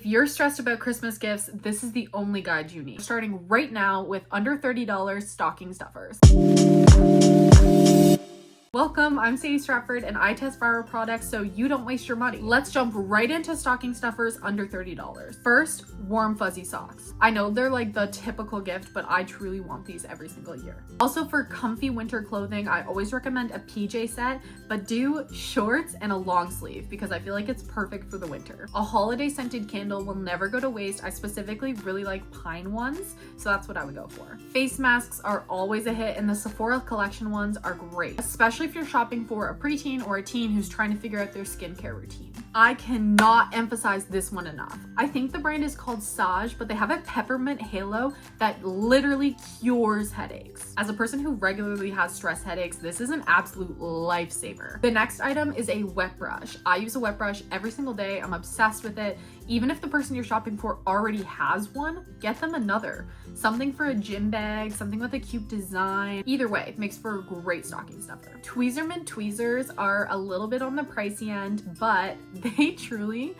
If you're stressed about Christmas gifts, this is the only guide you need. Starting right now with under $30 stocking stuffers. Welcome, I'm Sadie Stratford and I test viral products so you don't waste your money. Let's jump right into stocking stuffers under $30. First, warm fuzzy socks. I know they're like the typical gift, but I truly want these every single year. Also for comfy winter clothing, I always recommend a PJ set, but do shorts and a long sleeve because I feel like it's perfect for the winter. A holiday scented candle will never go to waste. I specifically really like pine ones, so that's what I would go for. Face masks are always a hit and the Sephora collection ones are great, especially if you're shopping for a preteen or a teen who's trying to figure out their skincare routine. I cannot emphasize this one enough. I think the brand is called Sage, but they have a peppermint halo that literally cures headaches. As a person who regularly has stress headaches, this is an absolute lifesaver. The next item is a wet brush. I use a wet brush every single day. I'm obsessed with it. Even if the person you're shopping for already has one, get them another. Something for a gym bag, something with a cute design. Either way, it makes for a great stocking stuffer. Tweezerman tweezers are a little bit on the pricey end, but they truly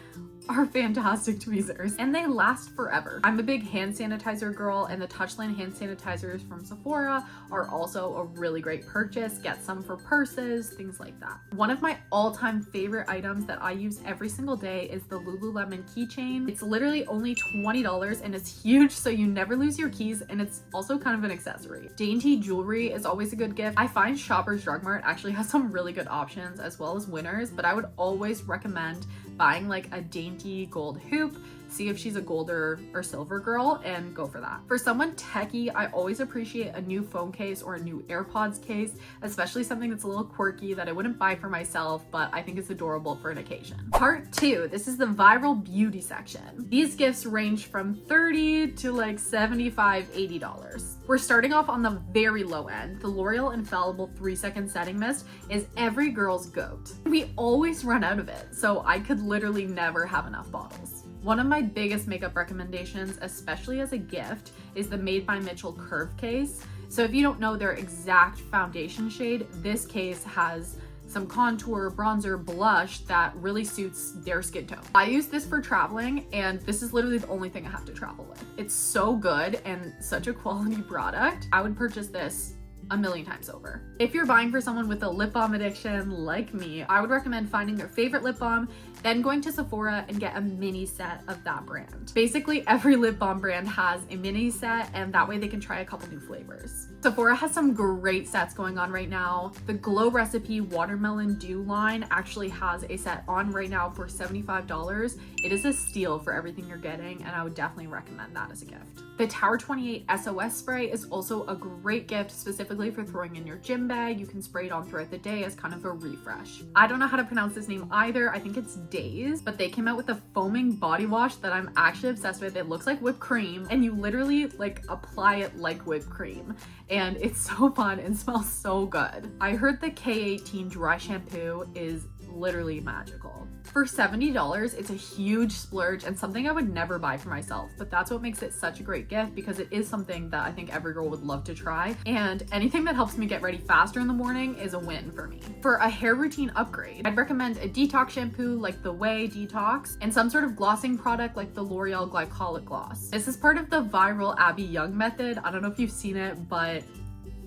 are fantastic tweezers and they last forever. I'm a big hand sanitizer girl and the Touchland hand sanitizers from Sephora are also a really great purchase. Get some for purses, things like that. One of my all-time favorite items that I use every single day is the Lululemon keychain. It's literally only $20 and it's huge so you never lose your keys and it's also kind of an accessory. Dainty jewelry is always a good gift. I find Shoppers Drug Mart actually has some really good options as well as winners, but I would always recommend buying like a dainty gold hoop, see if she's a gold or silver girl and go for that. For someone techie, I always appreciate a new phone case or a new AirPods case, especially something that's a little quirky that I wouldn't buy for myself, but I think is adorable for an occasion. Part 2, this is the viral beauty section. These gifts range from $30 to like $75, $80. We're starting off on the very low end. The L'Oreal Infallible 3-Second Setting Mist is every girl's goat. We always run out of it, so I could literally never have enough bottles. One of my biggest makeup recommendations, especially as a gift, is the Made by Mitchell Curve case. So if you don't know their exact foundation shade, this case has some contour, bronzer, blush that really suits their skin tone. I use this for traveling and this is literally the only thing I have to travel with. It's so good and such a quality product. I would purchase this a million times over. If you're buying for someone with a lip balm addiction like me, I would recommend finding their favorite lip balm, then going to Sephora and get a mini set of that brand. Basically, every lip balm brand has a mini set and that way they can try a couple new flavors. Sephora has some great sets going on right now. The Glow Recipe Watermelon Dew line actually has a set on right now for $75. It is a steal for everything you're getting and I would definitely recommend that as a gift. The Tower 28 SOS spray is also a great gift specifically for throwing in your gym bag. You can spray it on throughout the day as kind of a refresh. I don't know how to pronounce this name either. I think it's Days, but they came out with a foaming body wash that I'm actually obsessed with. It looks like whipped cream and you literally like apply it like whipped cream and it's so fun and smells so good. I heard the K18 dry shampoo is literally magical. For $70, it's a huge splurge and something I would never buy for myself, but that's what makes it such a great gift because it is something that I think every girl would love to try, and anything that helps me get ready faster in the morning is a win for me. For a hair routine upgrade, I'd recommend a detox shampoo like the Way Detox and some sort of glossing product like the L'Oreal Glycolic Gloss. This is part of the viral Abby Young method. I don't know if you've seen it, but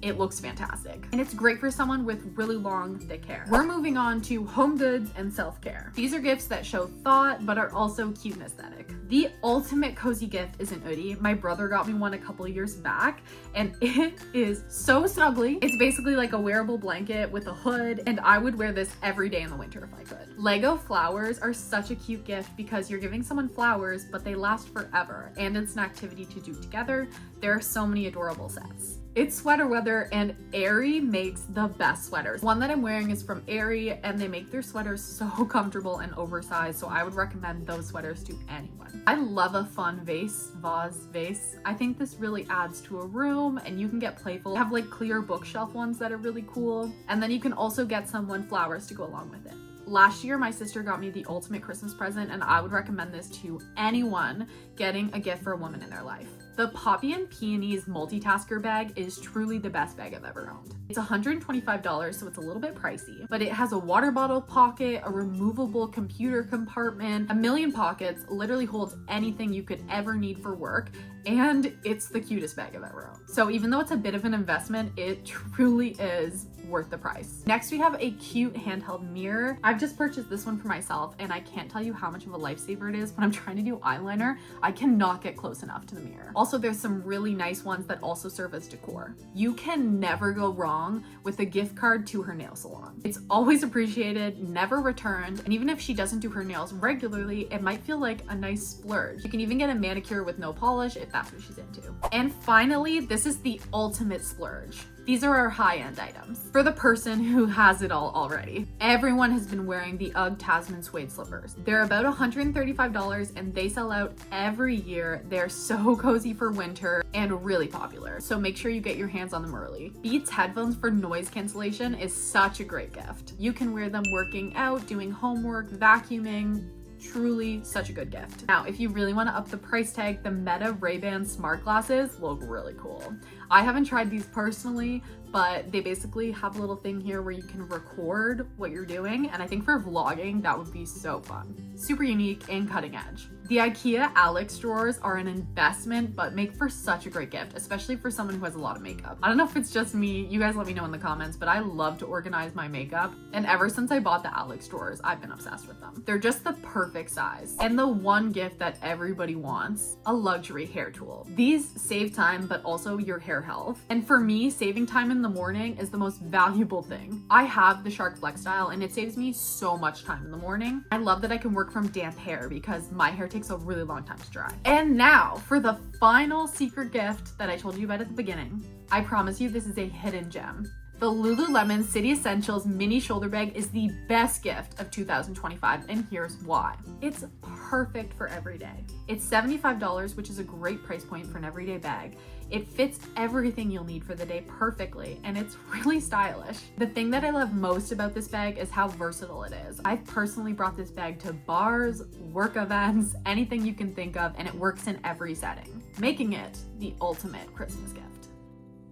it looks fantastic. And it's great for someone with really long, thick hair. We're moving on to home goods and self-care. These are gifts that show thought, but are also cute and aesthetic. The ultimate cozy gift is an hoodie. My brother got me one a couple of years back, and it is so snuggly. It's basically like a wearable blanket with a hood, and I would wear this every day in the winter if I could. Lego flowers are such a cute gift because you're giving someone flowers, but they last forever, and it's an activity to do together. There are so many adorable sets. It's sweater weather and Aerie makes the best sweaters. One that I'm wearing is from Aerie and they make their sweaters so comfortable and oversized, so I would recommend those sweaters to anyone. I love a fun vase. I think this really adds to a room and you can get playful. They have like clear bookshelf ones that are really cool, and then you can also get someone flowers to go along with it. last year my sister got me the ultimate Christmas present, and I would recommend this to anyone getting a gift for a woman in their life. The Poppy and Peonies multitasker bag is truly the best bag I've ever owned. It's $125, so it's a little bit pricey, but it has a water bottle pocket, a removable computer compartment, a million pockets, literally holds anything you could ever need for work, and it's the cutest bag I've ever owned. So even though it's a bit of an investment, it truly is worth the price. Next, we have a cute handheld mirror. I've just purchased this one for myself, and I can't tell you how much of a lifesaver it is when I'm trying to do eyeliner. I cannot get close enough to the mirror. Also, there's some really nice ones that also serve as decor. You can never go wrong with a gift card to her nail salon. It's always appreciated, never returned, and even if she doesn't do her nails regularly, it might feel like a nice splurge. You can even get a manicure with no polish if that's what she's into. And finally, this is the ultimate splurge. These are our high-end items for the person who has it all already. Everyone has been wearing the UGG Tasman suede slippers. They're about $135 and they sell out every year. They're so cozy for winter and really popular. So make sure you get your hands on them early. Beats headphones for noise cancellation is such a great gift. You can wear them working out, doing homework, vacuuming. Truly such a good gift. Now, if you really want to up the price tag, the Meta Ray-Ban smart glasses look really cool. I haven't tried these personally, but they basically have a little thing here where you can record what you're doing, and I think for vlogging that would be so fun. Super unique and cutting edge. The IKEA Alex drawers are an investment, but make for such a great gift, especially for someone who has a lot of makeup. I don't know if it's just me, you guys let me know in the comments, but I love to organize my makeup, and ever since I bought the Alex drawers, I've been obsessed with them. They're just the perfect size. And the one gift that everybody wants, a luxury hair tool. These save time, but also your hair health. And for me, saving time in the morning is the most valuable thing. I have the Shark Flex style, and it saves me so much time in the morning. I love that I can work from damp hair because my hair takes a really long time to dry. And now for the final secret gift that I told you about at the beginning. I promise you this is a hidden gem. The Lululemon City Essentials mini shoulder bag is the best gift of 2025, and here's why. It's perfect for every day. It's $75, which is a great price point for an everyday bag. It fits everything you'll need for the day perfectly, and it's really stylish. The thing that I love most about this bag is how versatile it is. I've personally brought this bag to bars, work events, anything you can think of, and it works in every setting, making it the ultimate Christmas gift.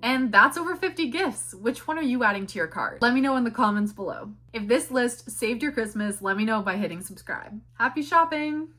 And that's over 50 gifts. Which one are you adding to your cart? Let me know in the comments below. If this list saved your Christmas, let me know by hitting subscribe. Happy shopping!